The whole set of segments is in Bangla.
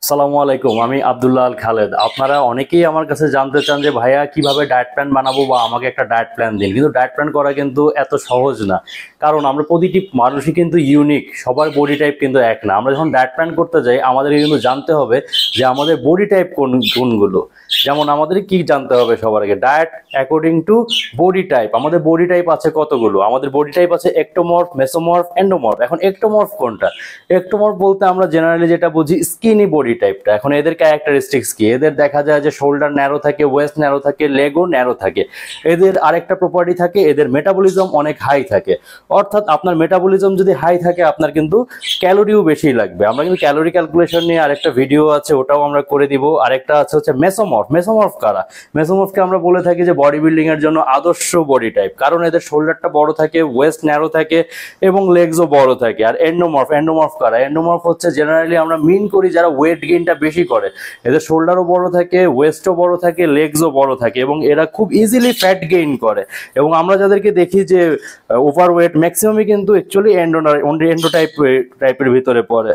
আসসালামু আলাইকুম, আমি আব্দুল্লাহ আল খালেদ। আপনারা অনেকেই আমার কাছে জানতে চান যে ভাইয়া কিভাবে ডায়েট প্ল্যান বানাবো বা আমাকে একটা ডায়েট প্ল্যান দিন। কিন্তু ডায়েট প্ল্যান করা কিন্তু এত সহজ না, কারণ আমরা প্রতিটি মানুষই কিন্তু ইউনিক, সবার বডি টাইপ কিন্তু এক না। আমরা যখন ডায়েট প্ল্যান করতে যাই আমাদেরকে কিন্তু জানতে হবে যে আমাদের বডি টাইপ কোনগুলো। যেমন আমাদের কি জানতে হবে সবার আগে, diet according to body type. আমাদের বডি টাইপ আছে কতগুলো? আমাদের বডি টাইপ আছে একটোমর্ফ, মেসোমর্ফ, এন্ডোমর্ফ। এখন একটোমর্ফ কোনটা? একটোমর্ফ বলতে আমরা জেনারেলি যেটা বুঝি স্কিনি বডি টাইপটা। এখন এদের ক্যারেক্টারিস্টিক্স কি? এদের দেখা যায় যে শোল্ডার ন্যারো থাকে, ওয়েস্ট ন্যারো থাকে, লেগও ন্যারো থাকে। এদের আরেকটা প্রপার্টি থাকে, এদের মেটাবলিজম অনেক হাই থাকে। অর্থাৎ আপনার মেটাবলিজম যদি হাই থাকে আপনার কিন্তু ক্যালোরিও বেশি লাগবে। আমরা কিন্তু ক্যালোরি ক্যালকুলেশন নিয়ে আরেকটা ভিডিও আছে, ওটাও আমরা করে দিব। আরেকটা আছে হচ্ছে মেসোমর্ফ। মেসোমর্ফ কারা? মেসোমর্ফকে আমরা বলে থাকি যে বডি বিল্ডিং এর জন্য আদর্শ বডি টাইপ, কারণ এদের শোল্ডারটা বড় থাকে, ওয়েস্ট ন্যারো থাকে এবং লেগসও বড় থাকে। আর এন্ডোমর্ফ, এন্ডোমর্ফ কারা? এন্ডোমর্ফ হচ্ছে জেনারেলি আমরা মিন করি যারা ওয়েট গেইনটা বেশি করে। এদের শোল্ডারও বড় থাকে, ওয়েস্টও বড় থাকে, লেগসও বড় থাকে এবং এরা খুব ইজিলি ফ্যাট গেইন করে। এবং আমরা যাদেরকে দেখি যে ওভার ওয়েট, ম্যাক্সিমামই কিন্তু অ্যাকচুয়ালি এন্ডো টাইপের ভিতরে পড়ে।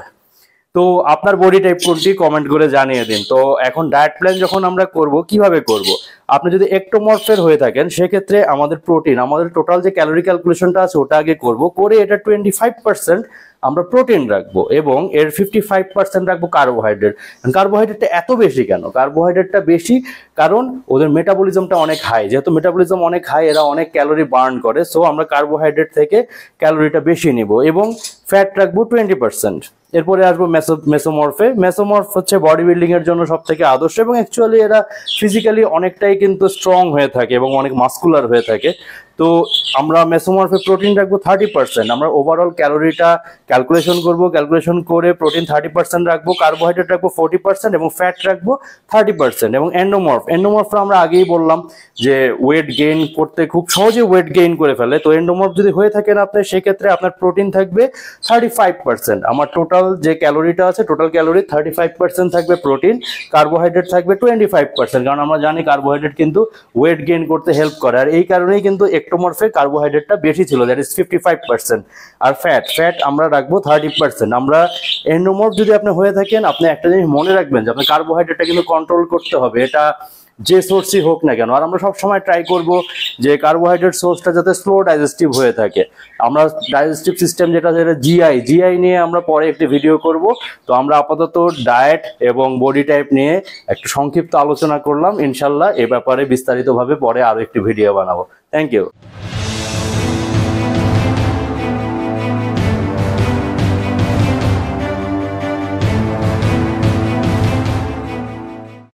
তো আপনার বডি টাইপ কোনটি কমেন্ট করে জানিয়ে দিন। তো এখন ডায়েট প্ল্যান যখন আমরা করব, কিভাবে করব? আপনি যদি একটোমরফের হয়ে থাকেন সেক্ষেত্রে আমাদের প্রোটিন, আমাদের টোটাল যে ক্যালোরি ক্যালকুলেশনটা আছে ওটা আগে করব, করে এটা 25% আমরা প্রোটিন রাখবো এবং এর 55% রাখবো কার্বোহাইড্রেট। কার্বোহাইড্রেটটা এত বেশি কেন? কার্বোহাইড্রেটটা বেশি কারণ ওদের মেটাবলিজমটা অনেক হাই। যেহেতু মেটাবলিজম অনেক হাই, এরা অনেক ক্যালোরি বার্ন করে, সো আমরা কার্বোহাইড্রেট থেকে ক্যালোরিটা বেশি নিব এবং ফ্যাট রাখবো 20%। এরপরে আসবো মেসোমর্ফে। মেসোমর্ফ হচ্ছে বডি বিল্ডিং এর জন্য সব থেকে আদর্শ এবং অ্যাকচুয়ালি এরা ফিজিক্যালি অনেকটাই কিন্তু স্ট্রং হয়ে থাকে এবং অনেক মাস্কুলার হয়ে থাকে। তো আমরা মেসোমর্ফে প্রোটিন রাখবো 30%। আমরা ওভারঅল ক্যালোরিটা ক্যালকুলেশন করব, ক্যালকুলেশন করে প্রোটিন 30% রাখবো, কার্বোহাইড্রেট রাখবো 40% এবং ফ্যাট রাখবো 30%। এবং এন্ডোমর্ফ আমরা আগেই বললাম যে ওয়েট গেইন করতে খুব সহজে ওয়েট গেইন করে ফেলে। তো এন্ডোমর্ফ যদি হয়ে থাকেন আপনি, সেক্ষেত্রে আপনার প্রোটিন থাকবে 35%। আমার টোটাল যে ক্যালোরিটা আছে, টোটাল ক্যালোরি 35% থাকবে প্রোটিন, কার্বোহাইড্রেট থাকবে 25%। কারণ আমরা জানি কার্বোহাইড্রেট কিন্তু ওয়েট গেইন করতে হেল্প করে, আর এই কারণেই কিন্তু একটোমর্ফে কার্বোহাইড্রেটটা বেশি ছিল, দ্যাট ইজ 55%। আর ফ্যাট আমরা রাখবো 30%। আমরা এন্ডোমর্ফ যদি আপনি হয়ে থাকেন, আপনি একটা জিনিস মনে রাখবেন যে আপনি কার্বোহাইড্রেটটা কিন্তু কন্ট্রোল করতে হবে, এটা যে সোর্সই হোক না কেন। আর আমরা সবসময় ট্রাই করব যে কার্বোহাইড্রেট সোর্সটা যাতে স্লো ডাইজেস্টিভ হয়ে থাকে। আমরা ডাইজেস্টিভ সিস্টেম যেটা জিআই নিয়ে আমরা পরে একটি ভিডিও করব। তো আমরা আপাতত ডায়েট এবং বডি টাইপ নিয়ে একটু সংক্ষিপ্ত আলোচনা করলাম। ইনশাল্লাহ এ ব্যাপারে বিস্তারিতভাবে পরে আরো একটি ভিডিও বানাবো। Thank you.